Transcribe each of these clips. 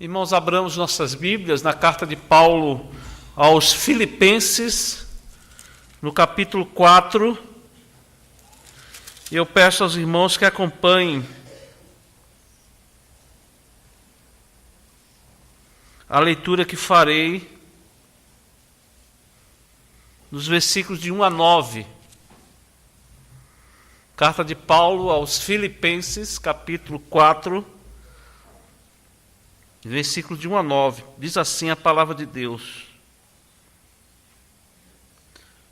Irmãos, abramos nossas Bíblias na carta de Paulo aos Filipenses, no capítulo 4. E eu peço aos irmãos que acompanhem a leitura que farei dos versículos de 1 a 9. Carta de Paulo aos Filipenses, capítulo 4, versículos de 1 a 9. Diz assim a palavra de Deus: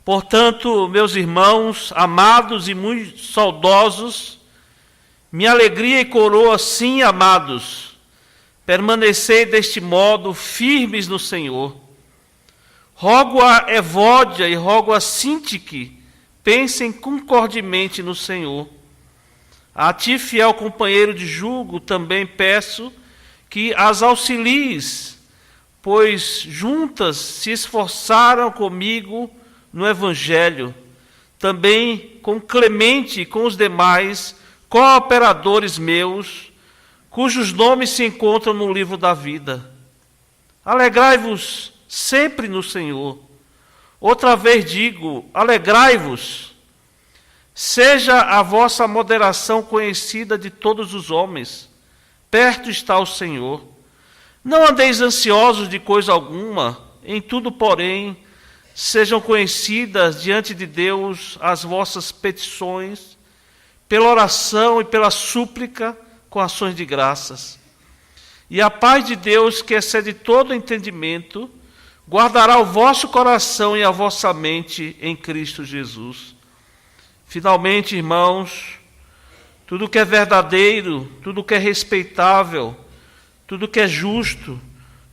Portanto, meus irmãos, amados e muito saudosos, minha alegria e coroa, sim, amados, permanecei deste modo firmes no Senhor. Rogo a Evódia e rogo a Sintique, pensem concordemente no Senhor. A ti, fiel companheiro de jugo, também peço que as auxilies, pois juntas se esforçaram comigo no Evangelho, também com Clemente e com os demais cooperadores meus, cujos nomes se encontram no livro da vida. Alegrai-vos sempre no Senhor. Outra vez digo, alegrai-vos. Seja a vossa moderação conhecida de todos os homens. Perto está o Senhor. Não andeis ansiosos de coisa alguma, em tudo, porém, sejam conhecidas diante de Deus as vossas petições, pela oração e pela súplica, com ações de graças. E a paz de Deus, que excede todo entendimento, guardará o vosso coração e a vossa mente em Cristo Jesus. Finalmente, irmãos, tudo que é verdadeiro, tudo que é respeitável, tudo que é justo,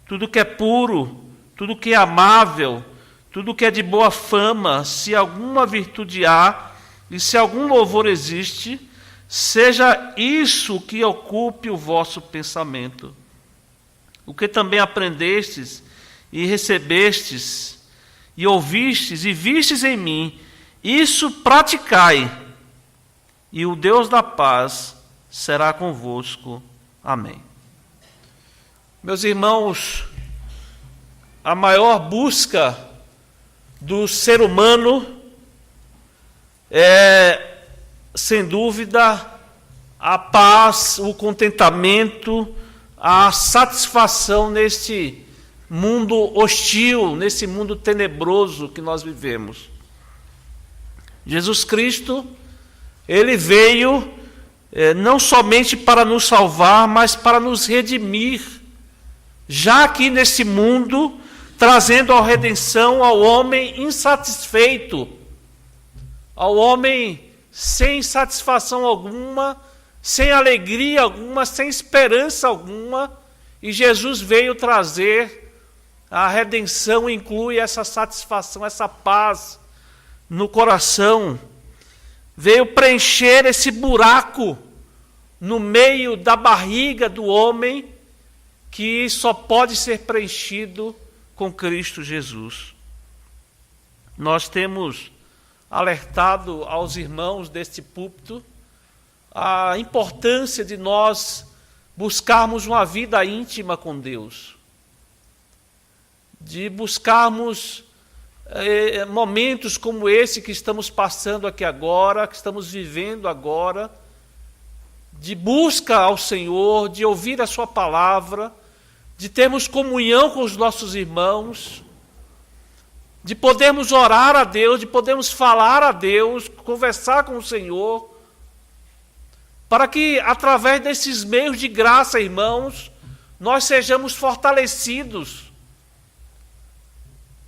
tudo que é puro, tudo que é amável, tudo que é de boa fama, se alguma virtude há e se algum louvor existe, seja isso que ocupe o vosso pensamento. O que também aprendestes e recebestes e ouvistes e vistes em mim, isso praticai, e o Deus da paz será convosco. Amém. Meus irmãos, a maior busca do ser humano é, sem dúvida, a paz, o contentamento, a satisfação neste mundo hostil, nesse mundo tenebroso que nós vivemos. Jesus Cristo, Ele veio não somente para nos salvar, mas para nos redimir, já aqui nesse mundo, trazendo a redenção ao homem insatisfeito, ao homem sem satisfação alguma, sem alegria alguma, sem esperança alguma, e Jesus veio trazer a redenção, inclui essa satisfação, essa paz no coração, veio preencher esse buraco no meio da barriga do homem, que só pode ser preenchido com Cristo Jesus. Nós temos alertado aos irmãos deste púlpito a importância de nós buscarmos uma vida íntima com Deus, de buscarmos momentos como esse que estamos passando aqui agora, que estamos vivendo agora, de busca ao Senhor, de ouvir a sua palavra, de termos comunhão com os nossos irmãos, de podermos orar a Deus, de podermos falar a Deus, conversar com o Senhor, para que, através desses meios de graça, irmãos, nós sejamos fortalecidos,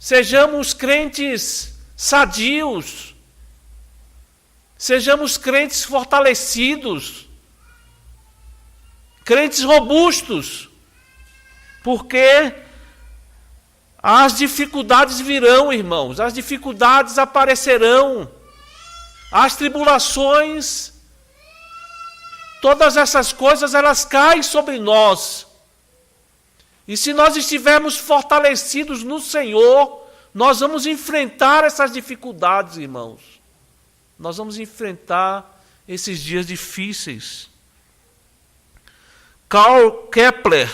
sejamos crentes sadios, sejamos crentes fortalecidos, crentes robustos, porque as dificuldades virão, irmãos, as dificuldades aparecerão, as tribulações, todas essas coisas, elas caem sobre nós. E se nós estivermos fortalecidos no Senhor, nós vamos enfrentar essas dificuldades, irmãos. Nós vamos enfrentar esses dias difíceis. Karl Kepler,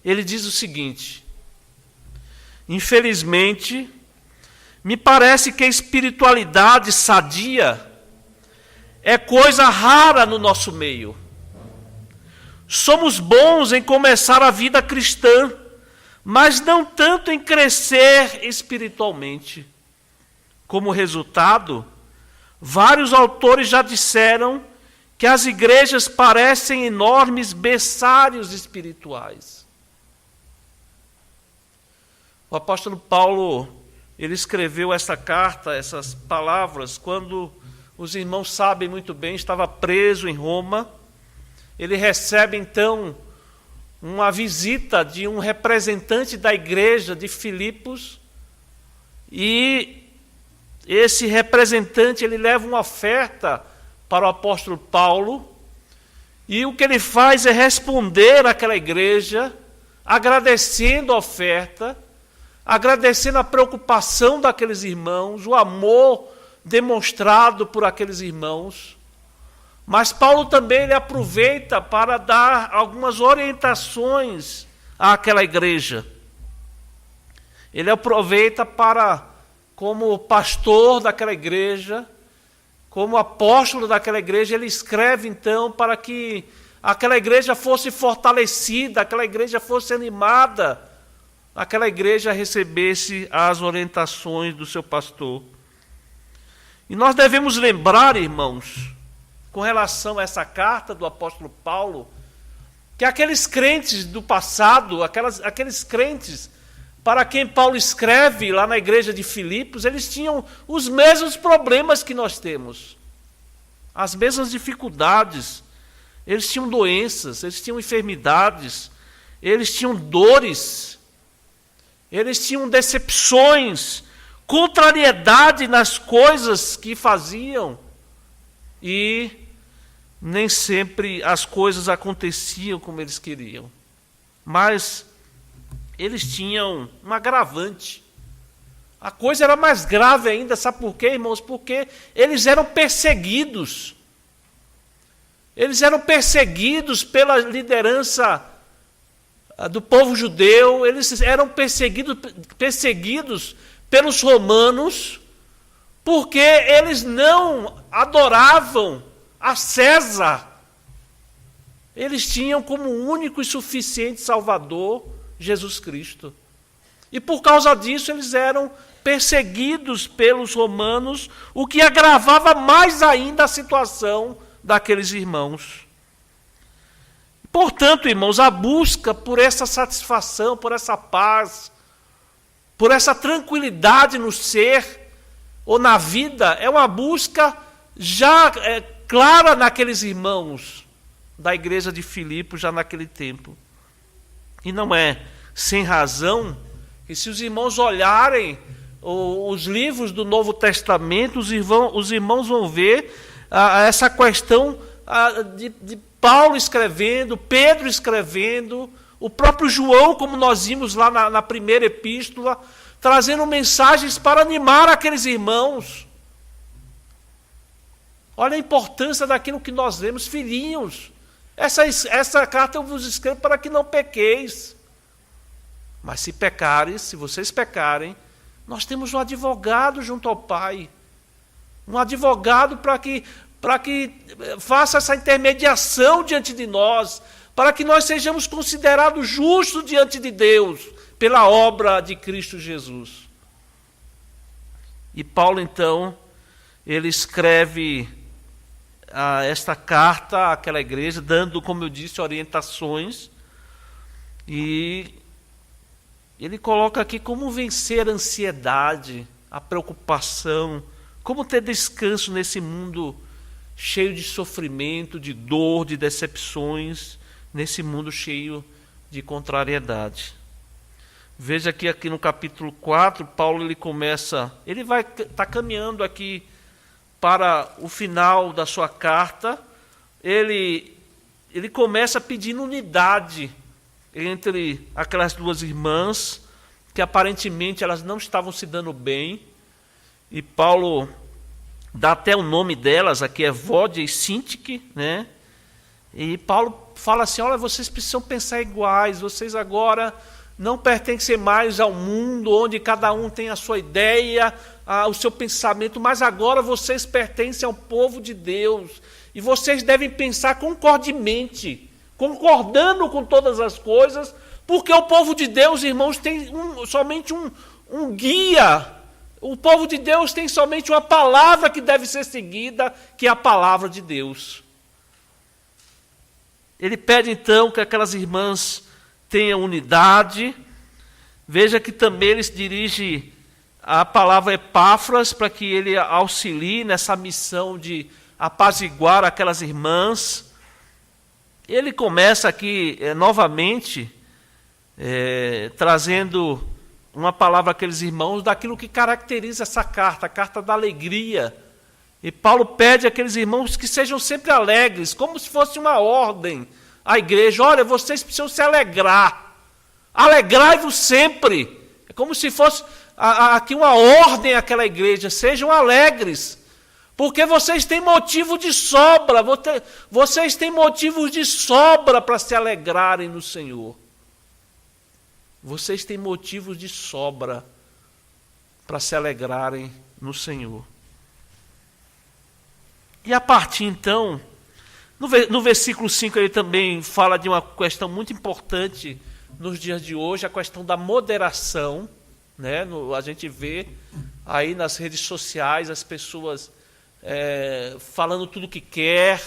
ele diz o seguinte: infelizmente, me parece que a espiritualidade sadia é coisa rara no nosso meio. Somos bons em começar a vida cristã, mas não tanto em crescer espiritualmente. Como resultado, vários autores já disseram que as igrejas parecem enormes berçários espirituais. O apóstolo Paulo, ele escreveu essa carta, essas palavras, quando os irmãos sabem muito bem, estava preso em Roma. Ele recebe então uma visita de um representante da igreja de Filipos, e esse representante ele leva uma oferta para o apóstolo Paulo, e o que ele faz é responder àquela igreja, agradecendo a oferta, agradecendo a preocupação daqueles irmãos, o amor demonstrado por aqueles irmãos. Mas Paulo também ele aproveita para dar algumas orientações àquela igreja. Ele aproveita para, como pastor daquela igreja, como apóstolo daquela igreja, ele escreve então para que aquela igreja fosse fortalecida, aquela igreja fosse animada, aquela igreja recebesse as orientações do seu pastor. E nós devemos lembrar, irmãos, com relação a essa carta do apóstolo Paulo, que aqueles crentes do passado, aqueles crentes para quem Paulo escreve lá na igreja de Filipos, eles tinham os mesmos problemas que nós temos, as mesmas dificuldades. Eles tinham doenças, eles tinham enfermidades, eles tinham dores, eles tinham decepções, contrariedade nas coisas que faziam, e nem sempre as coisas aconteciam como eles queriam. Mas eles tinham um agravante. A coisa era mais grave ainda, sabe por quê, irmãos? Porque eles eram perseguidos. Eles eram perseguidos pela liderança do povo judeu, eles eram perseguidos pelos romanos, porque eles não adoravam a César. Eles tinham como único e suficiente Salvador Jesus Cristo. E por causa disso eles eram perseguidos pelos romanos, o que agravava mais ainda a situação daqueles irmãos. Portanto, irmãos, a busca por essa satisfação, por essa paz, por essa tranquilidade no ser ou na vida, é uma busca já clara naqueles irmãos da igreja de Filipos, já naquele tempo. E não é sem razão que, se os irmãos olharem os livros do Novo Testamento, os irmãos vão ver essa questão de Paulo escrevendo, Pedro escrevendo, o próprio João, como nós vimos lá na primeira epístola, trazendo mensagens para animar aqueles irmãos. Olha a importância daquilo que nós lemos, filhinhos. Essa carta eu vos escrevo para que não pequeis. Mas se pecares, se vocês pecarem, nós temos um advogado junto ao Pai. Um advogado para que faça essa intermediação diante de nós, para que nós sejamos considerados justos diante de Deus, pela obra de Cristo Jesus. E Paulo, então, ele escreve esta carta àquela igreja, dando, como eu disse, orientações, e ele coloca aqui como vencer a ansiedade, a preocupação, como ter descanso nesse mundo cheio de sofrimento, de dor, de decepções, nesse mundo cheio de contrariedade. Veja que aqui no capítulo 4, Paulo ele vai estar caminhando aqui para o final da sua carta. Ele começa pedindo unidade entre aquelas duas irmãs, que aparentemente elas não estavam se dando bem, e Paulo dá até o nome delas, aqui é Evódia e Sintique, né? E Paulo fala assim, olha, vocês precisam pensar iguais, vocês agora não pertencem mais ao mundo, onde cada um tem a sua ideia, o seu pensamento, mas agora vocês pertencem ao povo de Deus, e vocês devem pensar concordemente, concordando com todas as coisas, porque o povo de Deus, irmãos, tem somente um guia. O povo de Deus tem somente uma palavra que deve ser seguida, que é a palavra de Deus. Ele pede então que aquelas irmãs tenham unidade. Veja que também ele se dirige a palavra Epáfras para que ele auxilie nessa missão de apaziguar aquelas irmãs. Ele começa aqui novamente trazendo uma palavra àqueles irmãos daquilo que caracteriza essa carta, a carta da alegria. E Paulo pede àqueles irmãos que sejam sempre alegres, como se fosse uma ordem à igreja. Olha, vocês precisam se alegrar. Alegrai-vos sempre. É como se fosse aqui uma ordem àquela igreja. Sejam alegres, porque vocês têm motivo de sobra. Vocês têm motivos de sobra para se alegrarem no Senhor. Vocês têm motivos de sobra para se alegrarem no Senhor. E a partir então, no versículo 5 ele também fala de uma questão muito importante nos dias de hoje, a questão da moderação. Né? A gente vê aí nas redes sociais as pessoas falando tudo o que quer,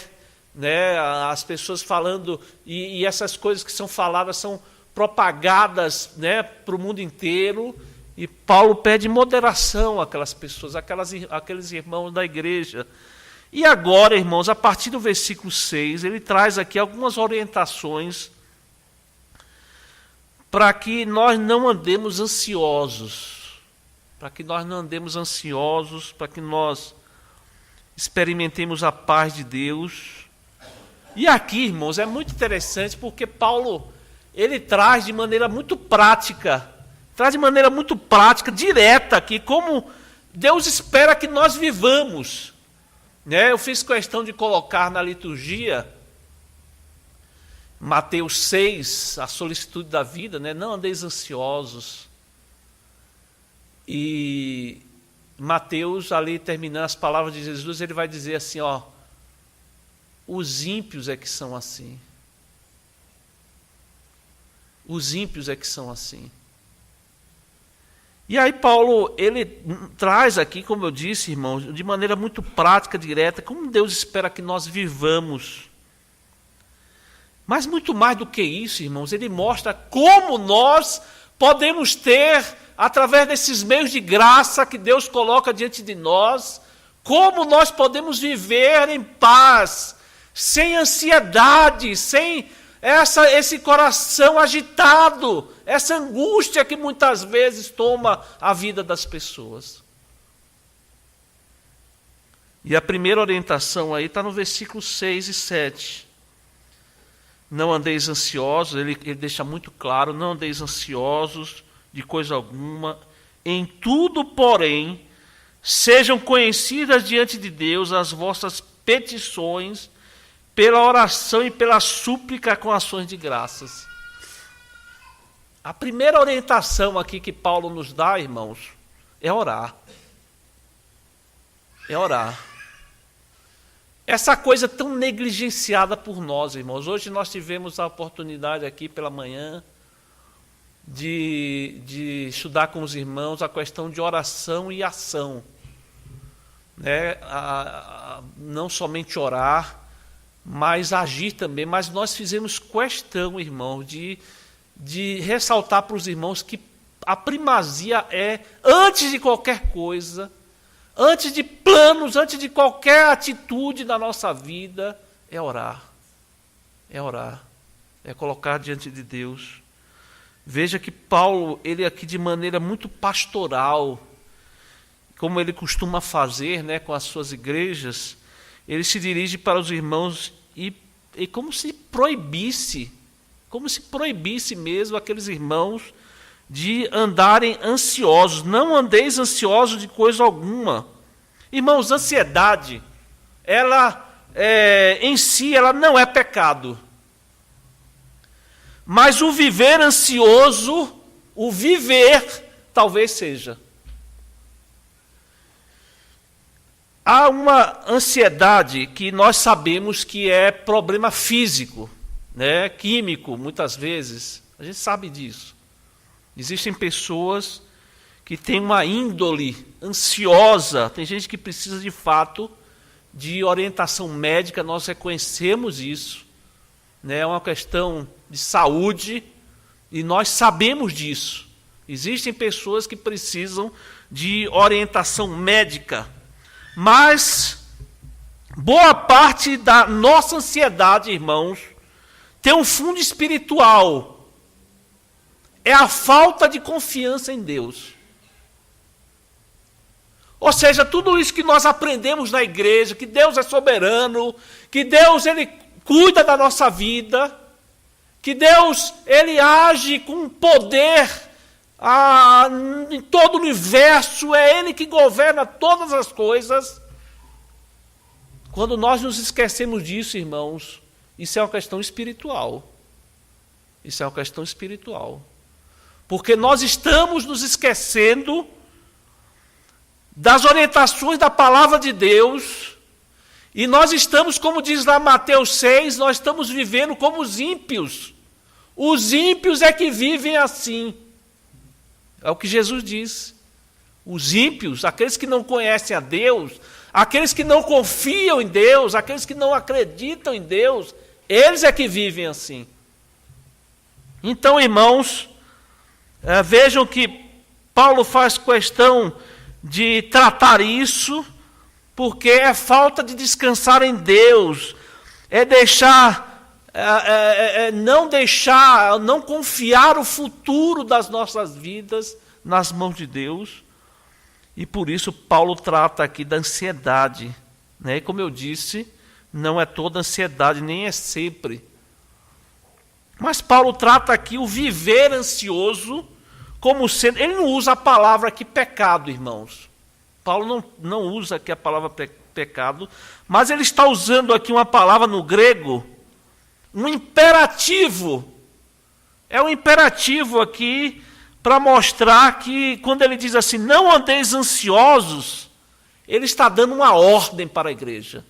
né? As pessoas falando, e essas coisas que são faladas são propagadas, né, para o mundo inteiro, e Paulo pede moderação àquelas pessoas, àqueles irmãos da igreja. E agora, irmãos, a partir do versículo 6, ele traz aqui algumas orientações para que nós não andemos ansiosos, para que nós experimentemos a paz de Deus. E aqui, irmãos, é muito interessante porque Paulo, ele traz de maneira muito prática, direta aqui, como Deus espera que nós vivamos. Né? Eu fiz questão de colocar na liturgia, Mateus 6, a solicitude da vida, né? Não andeis ansiosos. E Mateus, ali terminando as palavras de Jesus, ele vai dizer assim, ó, os ímpios é que são assim. Os ímpios é que são assim. E aí Paulo, ele traz aqui, como eu disse, irmãos, de maneira muito prática, direta, como Deus espera que nós vivamos. Mas muito mais do que isso, irmãos, ele mostra como nós podemos ter, através desses meios de graça que Deus coloca diante de nós, como nós podemos viver em paz, sem ansiedade, sem esse coração agitado, essa angústia que muitas vezes toma a vida das pessoas. E a primeira orientação aí está no versículo 6 e 7. Não andeis ansiosos, ele deixa muito claro, não andeis ansiosos de coisa alguma, em tudo, porém, sejam conhecidas diante de Deus as vossas petições, pela oração e pela súplica com ações de graças. A primeira orientação aqui que Paulo nos dá, irmãos, é orar. É orar. Essa coisa tão negligenciada por nós, irmãos. Hoje nós tivemos a oportunidade aqui pela manhã de estudar com os irmãos a questão de oração e ação. Né? Não somente orar, mas agir também. Mas nós fizemos questão, irmão, de ressaltar para os irmãos que a primazia é, antes de qualquer coisa, antes de planos, antes de qualquer atitude na nossa vida, é orar. É orar. É colocar diante de Deus. Veja que Paulo, ele aqui de maneira muito pastoral, como ele costuma fazer, né, com as suas igrejas, ele se dirige para os irmãos e como se proibisse mesmo aqueles irmãos de andarem ansiosos. Não andeis ansiosos de coisa alguma. Irmãos, ansiedade, ela em si, ela não é pecado. Mas o viver ansioso, o viver, talvez seja. Há uma ansiedade que nós sabemos que é problema físico, né, químico, muitas vezes. A gente sabe disso. Existem pessoas que têm uma índole ansiosa. Tem gente que precisa, de fato, de orientação médica. Nós reconhecemos isso. Né, é uma questão de saúde e nós sabemos disso. Existem pessoas que precisam de orientação médica. Mas boa parte da nossa ansiedade, irmãos, tem um fundo espiritual. É a falta de confiança em Deus. Ou seja, tudo isso que nós aprendemos na igreja, que Deus é soberano, que Deus ele cuida da nossa vida, que Deus ele age com poder em todo o universo, é Ele que governa todas as coisas. Quando nós nos esquecemos disso, irmãos, isso é uma questão espiritual. Isso é uma questão espiritual. Porque nós estamos nos esquecendo das orientações da palavra de Deus, e nós estamos, como diz lá Mateus 6, nós estamos vivendo como os ímpios. Os ímpios é que vivem assim. É o que Jesus diz. Os ímpios, aqueles que não conhecem a Deus, aqueles que não confiam em Deus, aqueles que não acreditam em Deus, eles é que vivem assim. Então, irmãos, vejam que Paulo faz questão de tratar isso, porque é falta de descansar em Deus, é não confiar o futuro das nossas vidas nas mãos de Deus. E por isso Paulo trata aqui da ansiedade, né? E como eu disse, não é toda ansiedade, nem é sempre. Mas Paulo trata aqui o viver ansioso como sendo... Ele não usa a palavra aqui pecado, irmãos. Paulo não usa aqui a palavra pecado, mas ele está usando aqui uma palavra no grego, um imperativo. É um imperativo aqui para mostrar que, quando ele diz assim, não andeis ansiosos, ele está dando uma ordem para a igreja.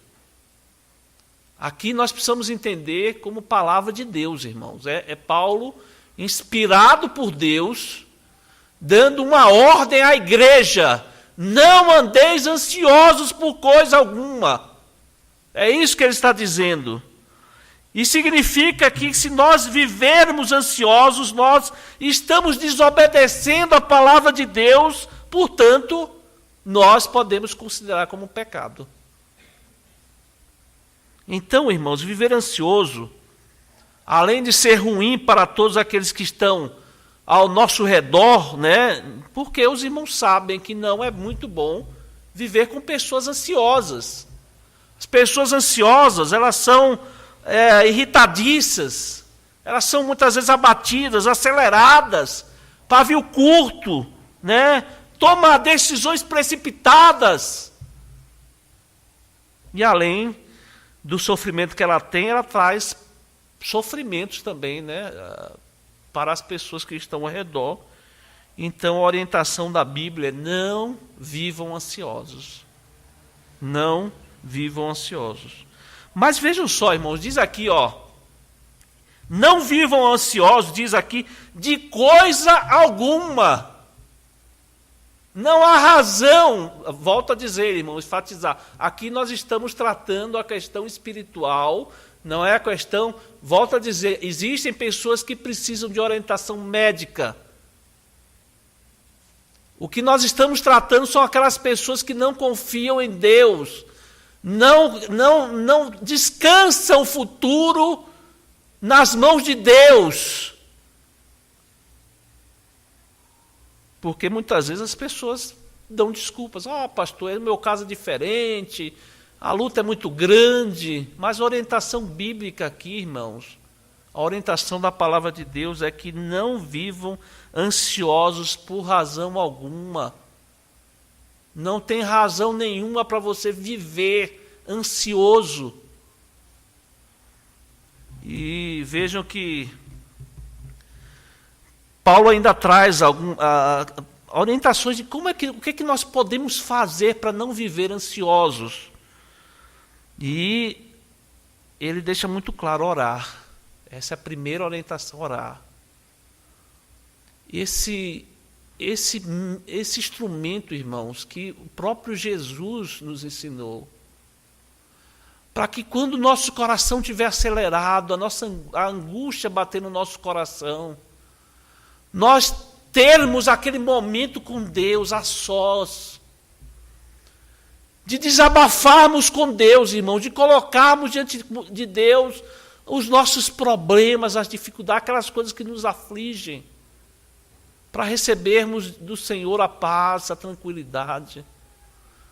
Aqui nós precisamos entender como palavra de Deus, irmãos. É Paulo, inspirado por Deus, dando uma ordem à igreja. Não andeis ansiosos por coisa alguma. É isso que ele está dizendo. E significa que, se nós vivermos ansiosos, nós estamos desobedecendo a palavra de Deus, portanto, nós podemos considerar como um pecado. Então, irmãos, viver ansioso, além de ser ruim para todos aqueles que estão ao nosso redor, né? Porque os irmãos sabem que não é muito bom viver com pessoas ansiosas. As pessoas ansiosas, elas são irritadiças, elas são muitas vezes abatidas, aceleradas, pavio curto, né? Toma decisões precipitadas. E além do sofrimento que ela tem, ela traz sofrimentos também, né? Para as pessoas que estão ao redor. Então, a orientação da Bíblia é: não vivam ansiosos. Não vivam ansiosos. Mas vejam só, irmãos, diz aqui, não vivam ansiosos, diz aqui, de coisa alguma. Não há razão, volto a dizer, irmãos, enfatizar, aqui nós estamos tratando a questão espiritual, não é a questão, volto a dizer, existem pessoas que precisam de orientação médica. O que nós estamos tratando são aquelas pessoas que não confiam em Deus, não descansam o futuro nas mãos de Deus. Porque muitas vezes as pessoas dão desculpas. Pastor, o meu caso é diferente, a luta é muito grande. Mas a orientação bíblica aqui, irmãos, a orientação da palavra de Deus é que não vivam ansiosos por razão alguma. Não tem razão nenhuma para você viver ansioso. E vejam que Paulo ainda traz orientações de o que nós podemos fazer para não viver ansiosos. E ele deixa muito claro: orar. Essa é a primeira orientação, orar. Esse instrumento, irmãos, que o próprio Jesus nos ensinou, para que quando o nosso coração estiver acelerado, a angústia bater no nosso coração, nós termos aquele momento com Deus a sós, de desabafarmos com Deus, irmãos, de colocarmos diante de Deus os nossos problemas, as dificuldades, aquelas coisas que nos afligem, para recebermos do Senhor a paz, a tranquilidade,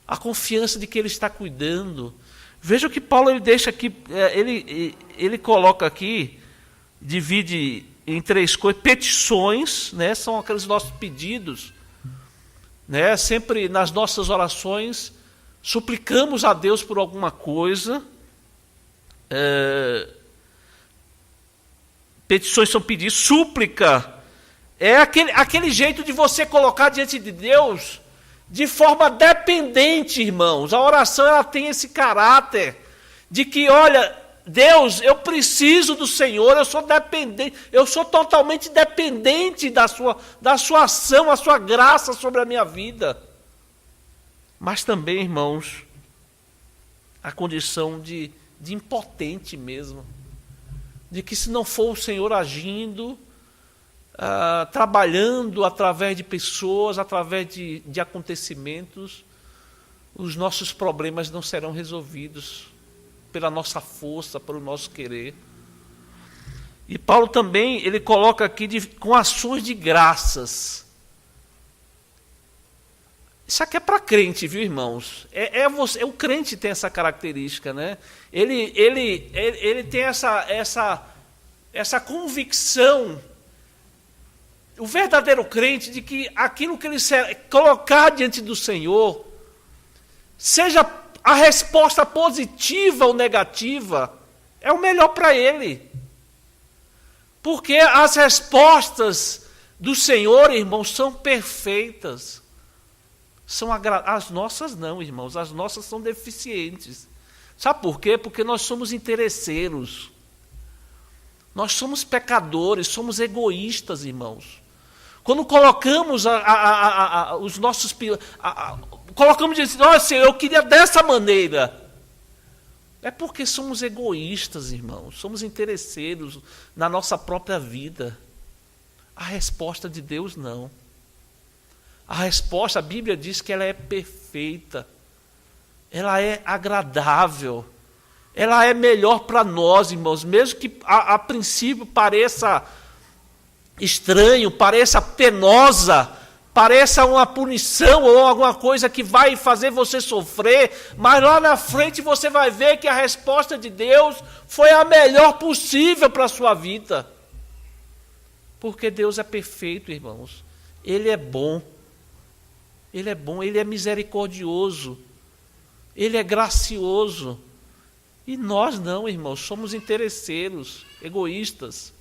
a confiança de que Ele está cuidando. Veja o que Paulo ele deixa aqui, ele coloca aqui, divide em 3 coisas: petições, né, são aqueles nossos pedidos, né, sempre nas nossas orações, suplicamos a Deus por alguma coisa. Petições são pedidos. Súplica é aquele jeito de você colocar diante de Deus de forma dependente, irmãos. A oração ela tem esse caráter de que, olha, Deus, eu preciso do Senhor, eu sou dependente, eu sou totalmente dependente da sua ação, a sua graça sobre a minha vida. Mas também, irmãos, a condição de impotente mesmo, de que se não for o Senhor agindo, trabalhando através de pessoas, através de acontecimentos, os nossos problemas não serão resolvidos pela nossa força, pelo nosso querer. E Paulo também, ele coloca aqui com ações de graças. Isso aqui é para crente, viu, irmãos? O crente tem essa característica, né? Ele tem essa convicção, o verdadeiro crente, de que aquilo que ele colocar diante do Senhor, seja a resposta positiva ou negativa, é o melhor para ele. Porque as respostas do Senhor, irmãos, são perfeitas. As nossas não, irmãos, as nossas são deficientes. Sabe por quê? Porque nós somos interesseiros. Nós somos pecadores, somos egoístas, irmãos. Quando colocamos os nossos... colocamos diante de Deus, Senhor, eu queria dessa maneira. É porque somos egoístas, irmãos. Somos interesseiros na nossa própria vida. A resposta de Deus, não. A resposta, a Bíblia diz que ela é perfeita. Ela é agradável. Ela é melhor para nós, irmãos. Mesmo que a princípio pareça estranho, pareça penosa, pareça uma punição ou alguma coisa que vai fazer você sofrer, mas lá na frente você vai ver que a resposta de Deus foi a melhor possível para a sua vida. Porque Deus é perfeito, irmãos. Ele é bom. Ele é bom, Ele é misericordioso. Ele é gracioso. E nós não, irmãos, somos interesseiros, egoístas.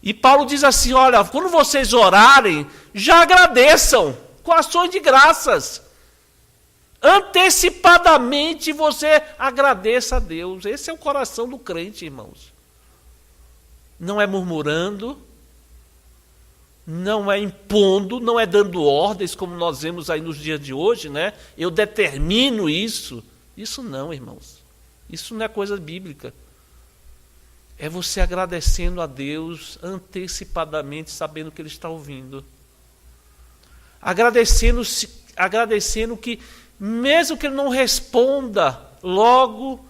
E Paulo diz assim, olha, quando vocês orarem, já agradeçam, com ações de graças. Antecipadamente você agradeça a Deus. Esse é o coração do crente, irmãos. Não é murmurando, não é impondo, não é dando ordens, como nós vemos aí nos dias de hoje, né? Eu determino isso. Isso não, irmãos. Isso não é coisa bíblica. É você agradecendo a Deus antecipadamente, sabendo que Ele está ouvindo. Agradecendo que, mesmo que Ele não responda logo,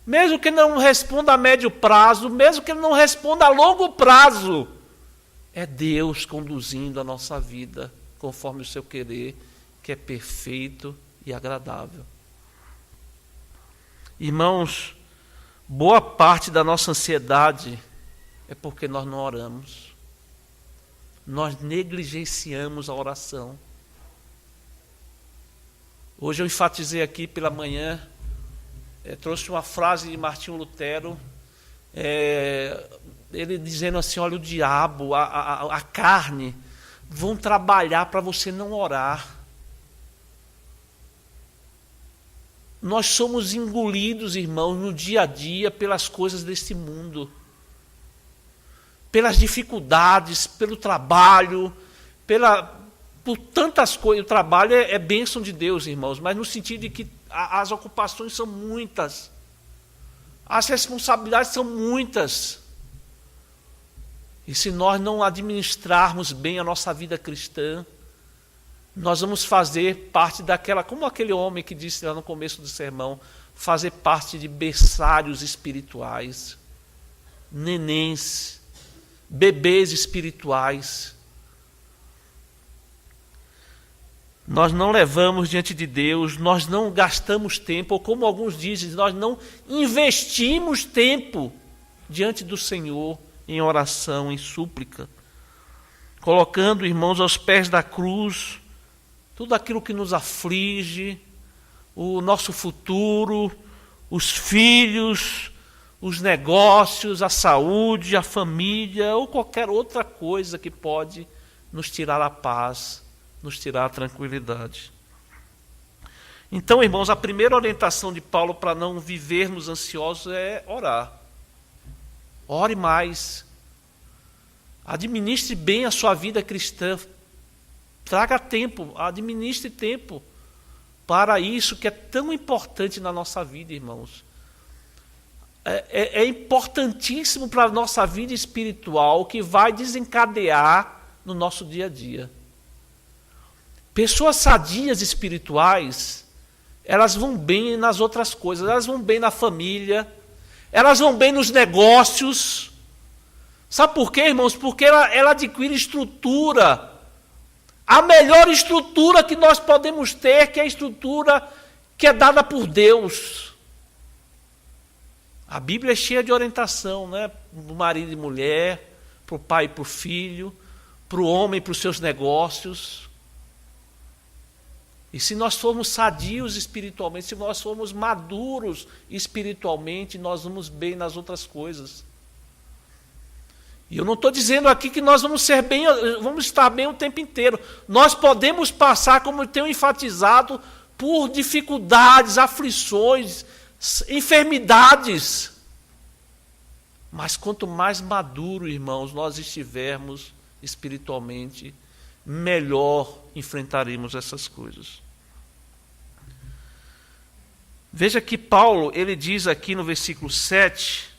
mesmo que Ele não responda a médio prazo, mesmo que Ele não responda a longo prazo, é Deus conduzindo a nossa vida conforme o seu querer, que é perfeito e agradável. Irmãos, boa parte da nossa ansiedade é porque nós não oramos. Nós negligenciamos a oração. Hoje eu enfatizei aqui pela manhã, trouxe uma frase de Martinho Lutero, ele dizendo assim, olha, o diabo, a carne, vão trabalhar para você não orar. Nós somos engolidos, irmãos, no dia a dia pelas coisas deste mundo. Pelas dificuldades, pelo trabalho, por tantas coisas. O trabalho é bênção de Deus, irmãos, mas no sentido de que as ocupações são muitas. As responsabilidades são muitas. E se nós não administrarmos bem a nossa vida cristã, nós vamos fazer parte daquela, como aquele homem que disse lá no começo do sermão, fazer parte de berçários espirituais, nenéns, bebês espirituais. Nós não levamos diante de Deus, nós não gastamos tempo, ou como alguns dizem, nós não investimos tempo diante do Senhor em oração, em súplica, colocando, irmãos, aos pés da cruz tudo aquilo que nos aflige, o nosso futuro, os filhos, os negócios, a saúde, a família, ou qualquer outra coisa que pode nos tirar a paz, nos tirar a tranquilidade. Então, irmãos, a primeira orientação de Paulo para não vivermos ansiosos é orar. Ore mais. Administre bem a sua vida cristã. Traga tempo, administre tempo para isso que é tão importante na nossa vida, irmãos. É importantíssimo para a nossa vida espiritual, que vai desencadear no nosso dia a dia. Pessoas sadias espirituais, elas vão bem nas outras coisas, elas vão bem na família, elas vão bem nos negócios. Sabe por quê, irmãos? Porque ela adquire estrutura. A melhor estrutura que nós podemos ter, que é a estrutura que é dada por Deus. A Bíblia é cheia de orientação, né? Para o marido e mulher, para o pai e para o filho, para o homem e para os seus negócios. E se nós formos sadios espiritualmente, se nós formos maduros espiritualmente, nós vamos bem nas outras coisas. E eu não estou dizendo aqui que nós vamos estar bem o tempo inteiro. Nós podemos passar, como eu tenho enfatizado, por dificuldades, aflições, enfermidades. Mas quanto mais maduro, irmãos, nós estivermos espiritualmente, melhor enfrentaremos essas coisas. Veja que Paulo, ele diz aqui no versículo 7,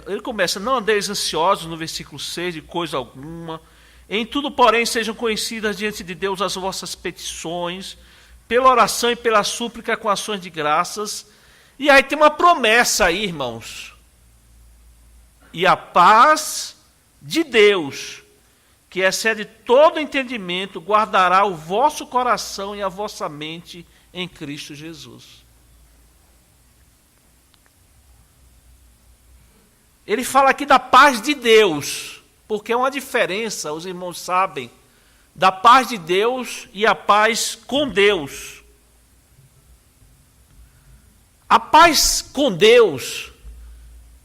ele começa, não andeis ansiosos, no versículo 6, de coisa alguma, em tudo, porém, sejam conhecidas diante de Deus as vossas petições, pela oração e pela súplica com ações de graças. E aí tem uma promessa aí, irmãos. E a paz de Deus, que excede todo entendimento, guardará o vosso coração e a vossa mente em Cristo Jesus. Ele fala aqui da paz de Deus, porque é uma diferença, os irmãos sabem, da paz de Deus e a paz com Deus. A paz com Deus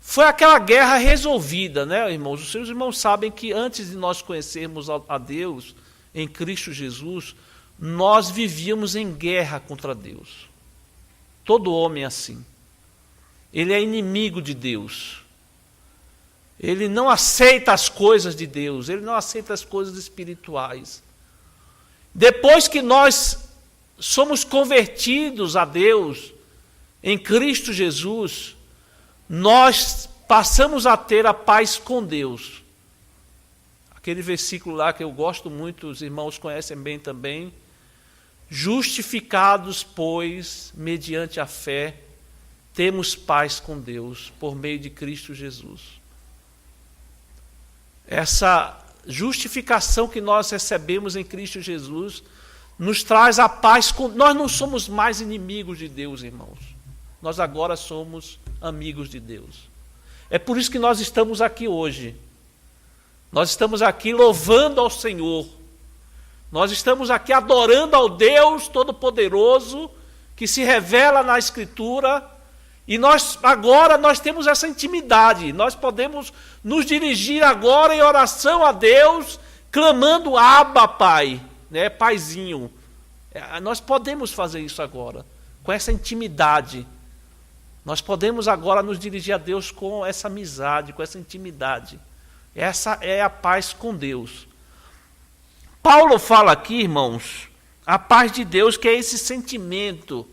foi aquela guerra resolvida, né, irmãos? Os seus irmãos sabem que antes de nós conhecermos a Deus em Cristo Jesus, nós vivíamos em guerra contra Deus. Todo homem é assim. Ele é inimigo de Deus. Ele não aceita as coisas de Deus, ele não aceita as coisas espirituais. Depois que nós somos convertidos a Deus em Cristo Jesus, nós passamos a ter a paz com Deus. Aquele versículo lá que eu gosto muito, os irmãos conhecem bem também. Justificados, pois, mediante a fé, temos paz com Deus, por meio de Cristo Jesus. Essa justificação que nós recebemos em Cristo Jesus nos traz a paz. Nós não somos mais inimigos de Deus, irmãos. Nós agora somos amigos de Deus. É por isso que nós estamos aqui hoje. Nós estamos aqui louvando ao Senhor. Nós estamos aqui adorando ao Deus Todo-Poderoso, que se revela na Escritura E agora nós temos essa intimidade. Nós podemos nos dirigir agora em oração a Deus, clamando Abba, Pai, né, Paizinho. Nós podemos fazer isso agora, com essa intimidade. Nós podemos agora nos dirigir a Deus com essa amizade, com essa intimidade. Essa é a paz com Deus. Paulo fala aqui, irmãos, a paz de Deus, que é esse sentimento,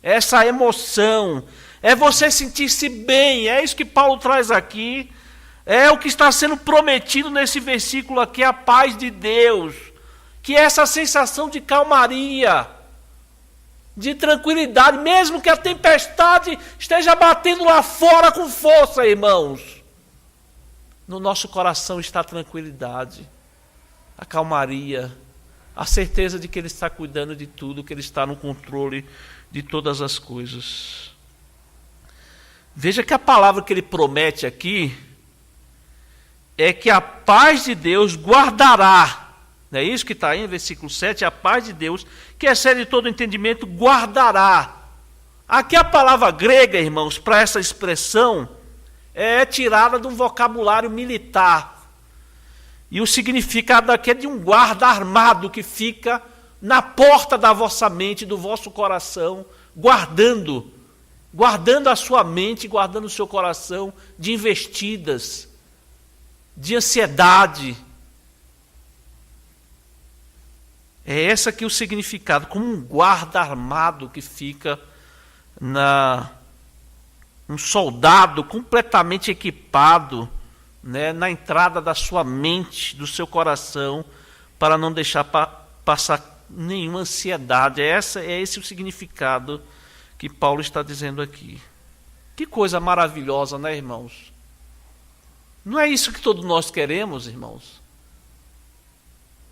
essa emoção, é você sentir-se bem, é isso que Paulo traz aqui, é o que está sendo prometido nesse versículo aqui, a paz de Deus, que é essa sensação de calmaria, de tranquilidade, mesmo que a tempestade esteja batendo lá fora com força, irmãos. No nosso coração está a tranquilidade, a calmaria, a certeza de que Ele está cuidando de tudo, que Ele está no controle de todas as coisas. Veja que a palavra que Ele promete aqui é que a paz de Deus guardará. Não é isso que está aí no versículo 7? A paz de Deus, que excede todo entendimento, guardará. Aqui a palavra grega, irmãos, para essa expressão, é tirada de um vocabulário militar. E o significado aqui é de um guarda armado que fica na porta da vossa mente, do vosso coração, guardando a sua mente, guardando o seu coração de investidas, de ansiedade. É esse aqui o significado, como um guarda armado que fica um soldado completamente equipado, né, na entrada da sua mente, do seu coração, para não deixar passar nenhuma ansiedade. É esse o significado que Paulo está dizendo aqui. Que coisa maravilhosa, né, irmãos? Não é isso que todos nós queremos, irmãos?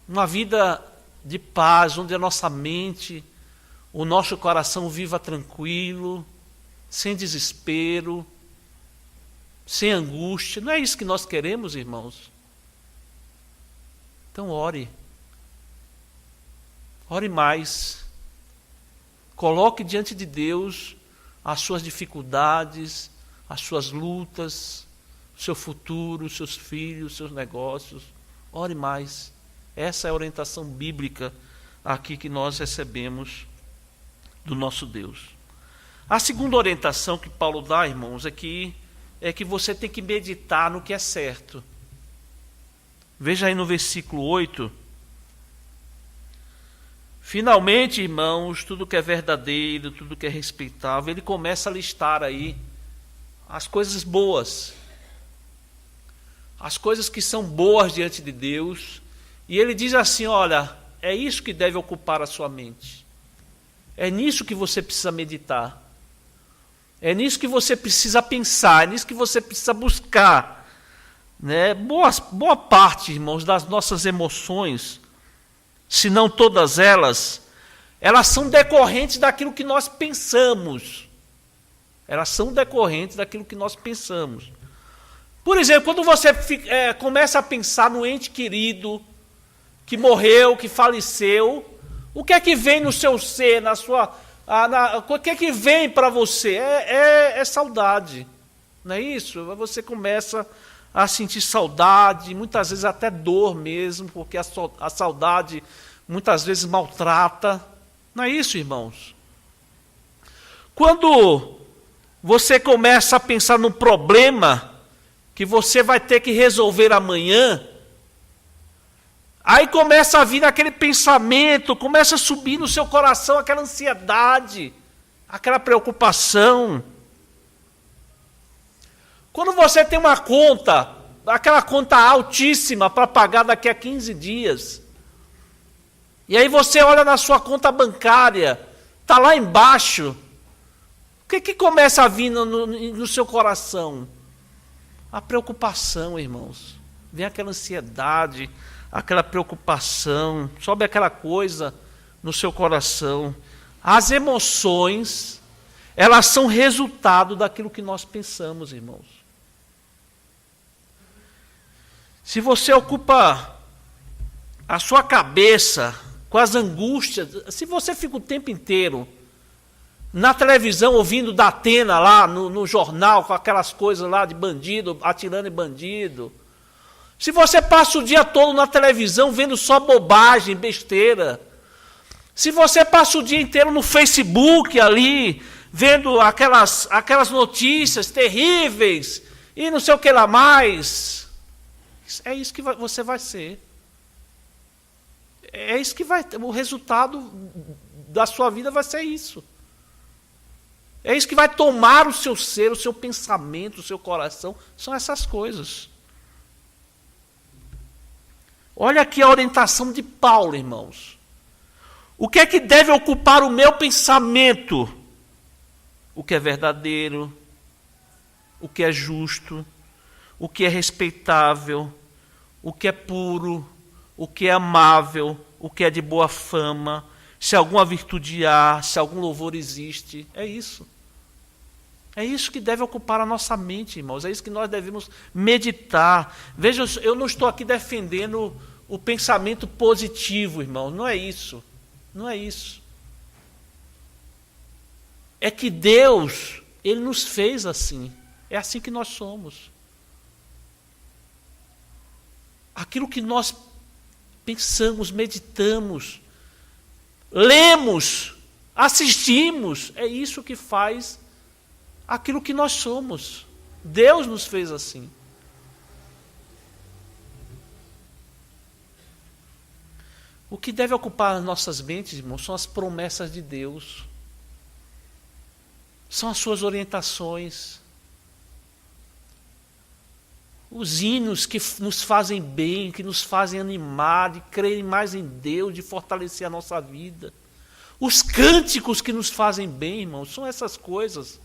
Uma vida de paz, onde a nossa mente, o nosso coração viva tranquilo, sem desespero, sem angústia. Não é isso que nós queremos, irmãos? Então ore. Ore mais. Coloque diante de Deus as suas dificuldades, as suas lutas, o seu futuro, os seus filhos, os seus negócios. Ore mais. Essa é a orientação bíblica aqui que nós recebemos do nosso Deus. A segunda orientação que Paulo dá, irmãos, é que você tem que meditar no que é certo. Veja aí no versículo 8. Finalmente, irmãos, tudo que é verdadeiro, tudo que é respeitável, ele começa a listar aí as coisas boas, as coisas que são boas diante de Deus, e ele diz assim, olha, é isso que deve ocupar a sua mente, é nisso que você precisa meditar, é nisso que você precisa pensar, é nisso que você precisa buscar, né? Boa parte, irmãos, das nossas emoções, se não todas elas são decorrentes daquilo que nós pensamos. Elas são decorrentes daquilo que nós pensamos. Por exemplo, quando você começa a pensar no ente querido, que morreu, que faleceu, o que é que vem no seu ser, o que é que vem para você? É saudade, não é isso? Você começa a sentir saudade, muitas vezes até dor mesmo, porque a saudade muitas vezes maltrata. Não é isso, irmãos? Quando você começa a pensar num problema que você vai ter que resolver amanhã, aí começa a vir aquele pensamento, começa a subir no seu coração aquela ansiedade, aquela preocupação. Quando você tem uma conta, aquela conta altíssima para pagar daqui a 15 dias, e aí você olha na sua conta bancária, está lá embaixo, o que começa a vir no seu coração? A preocupação, irmãos. Vem aquela ansiedade, aquela preocupação, sobe aquela coisa no seu coração. As emoções, elas são resultado daquilo que nós pensamos, irmãos. Se você ocupa a sua cabeça com as angústias, se você fica o tempo inteiro na televisão ouvindo da Atena lá no jornal, com aquelas coisas lá de bandido, atirando em bandido. Se você passa o dia todo na televisão vendo só bobagem, besteira. Se você passa o dia inteiro no Facebook ali, vendo aquelas notícias terríveis e não sei o que lá mais, é isso que você vai ser. É isso que o resultado da sua vida vai ser isso. É isso que vai tomar o seu ser, o seu pensamento, o seu coração. São essas coisas. Olha aqui a orientação de Paulo, irmãos. O que é que deve ocupar o meu pensamento? O que é verdadeiro, o que é justo, o que é respeitável, o que é puro, o que é amável, o que é de boa fama, se alguma virtude há, se algum louvor existe. É isso. É isso que deve ocupar a nossa mente, irmãos. É isso que nós devemos meditar. Vejam, eu não estou aqui defendendo o pensamento positivo, irmão. Não é isso. Não é isso. É que Deus, Ele nos fez assim. É assim que nós somos. Aquilo que nós pensamos, meditamos, lemos, assistimos, é isso que faz aquilo que nós somos. Deus nos fez assim. O que deve ocupar as nossas mentes, irmãos, são as promessas de Deus. São as suas orientações. Os hinos que nos fazem bem, que nos fazem animar, de crer mais em Deus, de fortalecer a nossa vida. Os cânticos que nos fazem bem, irmãos, são essas coisas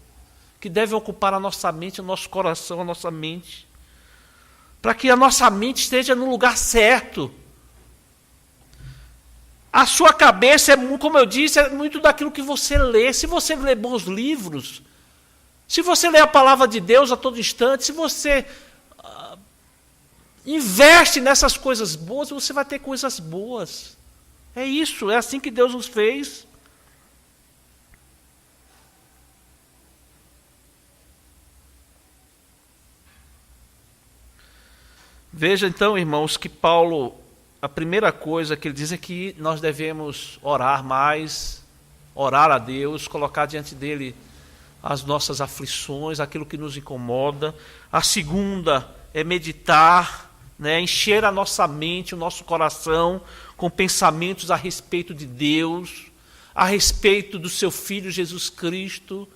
que devem ocupar a nossa mente, o nosso coração, a nossa mente. Para que a nossa mente esteja no lugar certo. A sua cabeça, como eu disse, é muito daquilo que você lê. Se você lê bons livros, se você lê a palavra de Deus a todo instante, se você investe nessas coisas boas, você vai ter coisas boas. É isso, é assim que Deus nos fez. Veja então, irmãos, que Paulo, a primeira coisa que ele diz é que nós devemos orar mais, orar a Deus, colocar diante dele as nossas aflições, aquilo que nos incomoda. A segunda é meditar, encher a nossa mente, o nosso coração com pensamentos a respeito de Deus, a respeito do seu Filho Jesus Cristo,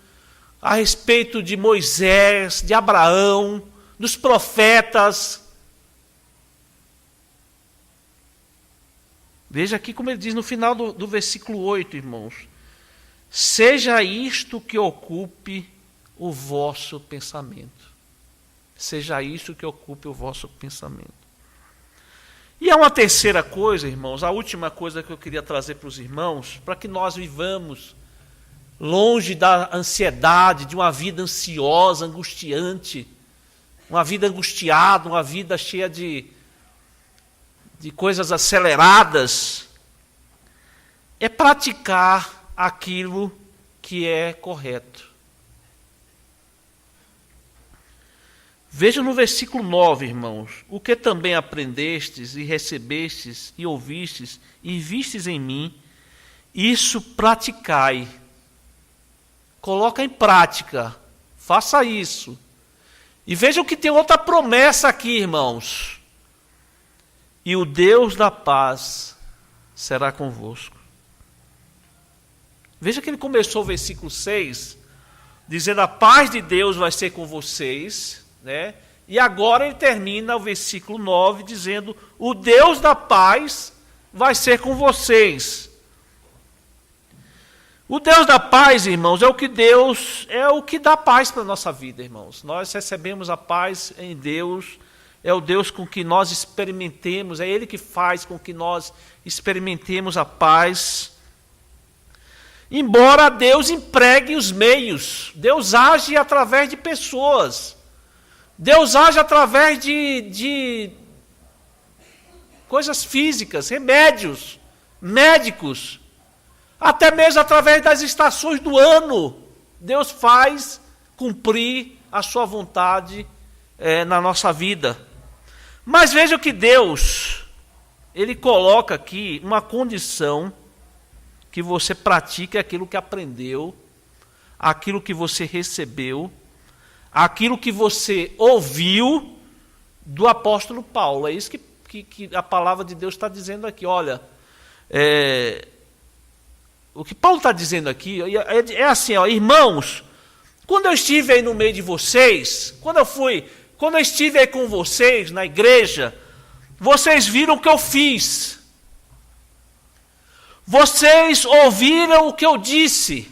a respeito de Moisés, de Abraão, dos profetas. Veja aqui como ele diz no final do versículo 8, irmãos. Seja isto que ocupe o vosso pensamento. Seja isto que ocupe o vosso pensamento. E há uma terceira coisa, irmãos, a última coisa que eu queria trazer para os irmãos, para que nós vivamos longe da ansiedade, de uma vida ansiosa, angustiante, uma vida angustiada, uma vida cheia de coisas aceleradas, é praticar aquilo que é correto. Veja no versículo 9, irmãos, o que também aprendestes e recebestes e ouvistes e vistes em mim, isso praticai. Coloca em prática, faça isso. E vejam que tem outra promessa aqui, irmãos. E o Deus da paz será convosco. Veja que ele começou o versículo 6, dizendo a paz de Deus vai ser com vocês, E agora ele termina o versículo 9 dizendo, o Deus da paz vai ser com vocês. O Deus da paz, irmãos, é o que dá paz para a nossa vida, irmãos. Nós recebemos a paz em Deus. É o Deus com que nós experimentemos, é Ele que faz com que nós experimentemos a paz. Embora Deus empregue os meios, Deus age através de pessoas, Deus age através de coisas físicas, remédios, médicos. Até mesmo através das estações do ano, Deus faz cumprir a sua vontade na nossa vida. Mas veja que Deus, Ele coloca aqui uma condição que você pratique aquilo que aprendeu, aquilo que você recebeu, aquilo que você ouviu do apóstolo Paulo. É isso que a palavra de Deus está dizendo aqui. Olha, o que Paulo está dizendo aqui é assim, ó, irmãos, quando eu estive aí no meio de vocês, quando eu estive aí com vocês na igreja, vocês viram o que eu fiz. Vocês ouviram o que eu disse.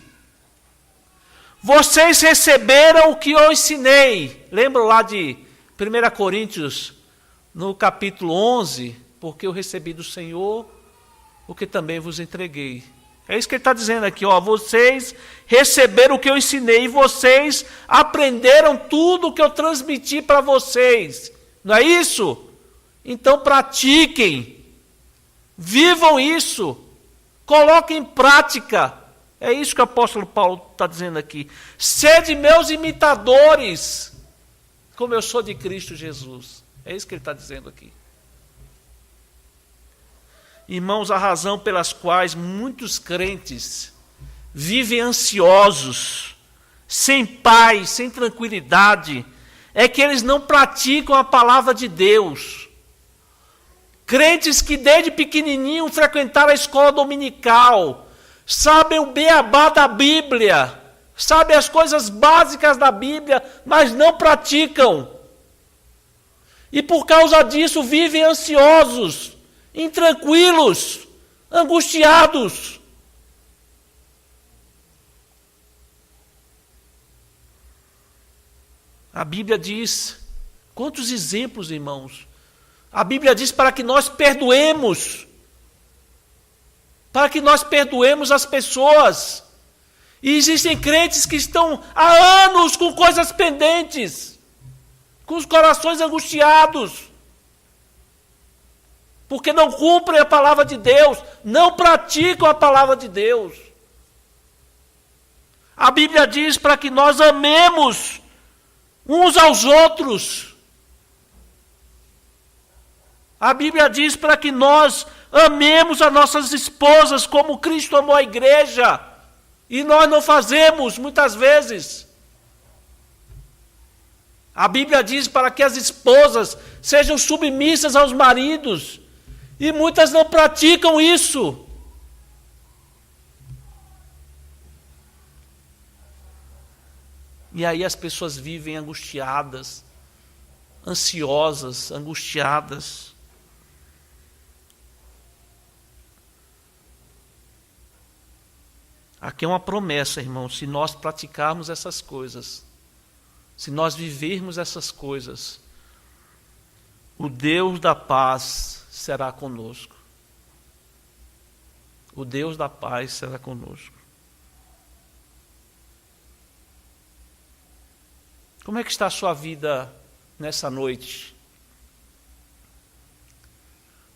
Vocês receberam o que eu ensinei. Lembram lá de 1 Coríntios, no capítulo 11? Porque eu recebi do Senhor o que também vos entreguei. É isso que ele está dizendo aqui, ó. Vocês receberam o que eu ensinei e vocês aprenderam tudo o que eu transmiti para vocês. Não é isso? Então pratiquem. Vivam isso. Coloquem em prática. É isso que o apóstolo Paulo está dizendo aqui. Sede meus imitadores, como eu sou de Cristo Jesus. É isso que ele está dizendo aqui. Irmãos, a razão pelas quais muitos crentes vivem ansiosos, sem paz, sem tranquilidade, é que eles não praticam a palavra de Deus. Crentes que desde pequenininho frequentaram a escola dominical, sabem o beabá da Bíblia, sabem as coisas básicas da Bíblia, mas não praticam. E por causa disso vivem ansiosos, intranquilos, angustiados. A Bíblia diz, quantos exemplos, irmãos? A Bíblia diz para que nós perdoemos as pessoas. E existem crentes que estão há anos com coisas pendentes, com os corações angustiados, porque não cumprem a palavra de Deus, não praticam a palavra de Deus. A Bíblia diz para que nós amemos uns aos outros. A Bíblia diz para que nós amemos as nossas esposas como Cristo amou a igreja. E nós não fazemos, muitas vezes. A Bíblia diz para que as esposas sejam submissas aos maridos. E muitas não praticam isso. E aí as pessoas vivem angustiadas, ansiosas, angustiadas. Aqui é uma promessa, irmão, se nós praticarmos essas coisas, se nós vivermos essas coisas, o Deus da paz será conosco. O Deus da paz será conosco. Como é que está a sua vida nessa noite?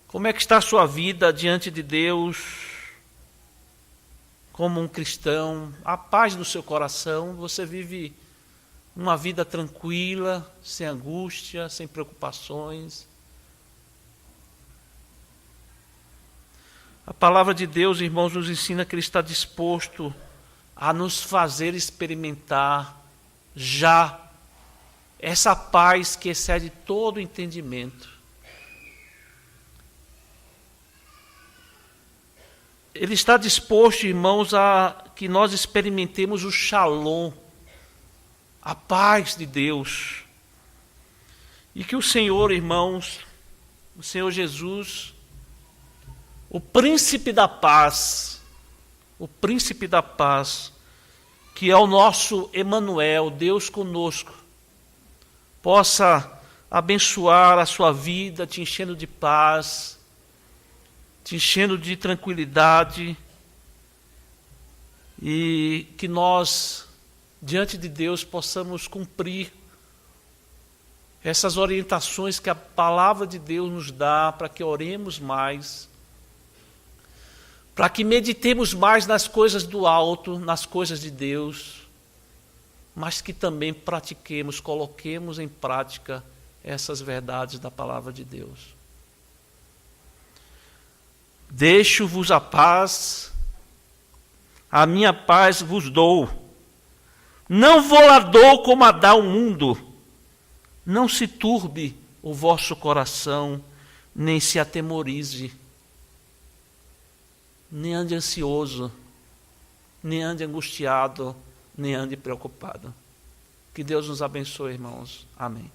Como é que está a sua vida diante de Deus? Como um cristão, a paz do seu coração, você vive uma vida tranquila, sem angústia, sem preocupações. A palavra de Deus, irmãos, nos ensina que Ele está disposto a nos fazer experimentar já essa paz que excede todo entendimento. Ele está disposto, irmãos, a que nós experimentemos o shalom, a paz de Deus. E que o Senhor, irmãos, o Senhor Jesus, o príncipe da paz, que é o nosso Emanuel, Deus conosco, possa abençoar a sua vida, te enchendo de paz, te enchendo de tranquilidade, e que nós, diante de Deus, possamos cumprir essas orientações que a palavra de Deus nos dá para que oremos mais, para que meditemos mais nas coisas do alto, nas coisas de Deus, mas que também pratiquemos, coloquemos em prática essas verdades da palavra de Deus. Deixo-vos a paz, a minha paz vos dou. Não vou lá dou como a dá o mundo. Não se turbe o vosso coração, nem se atemorize. Nem ande ansioso, nem ande angustiado, nem ande preocupado. Que Deus nos abençoe, irmãos. Amém.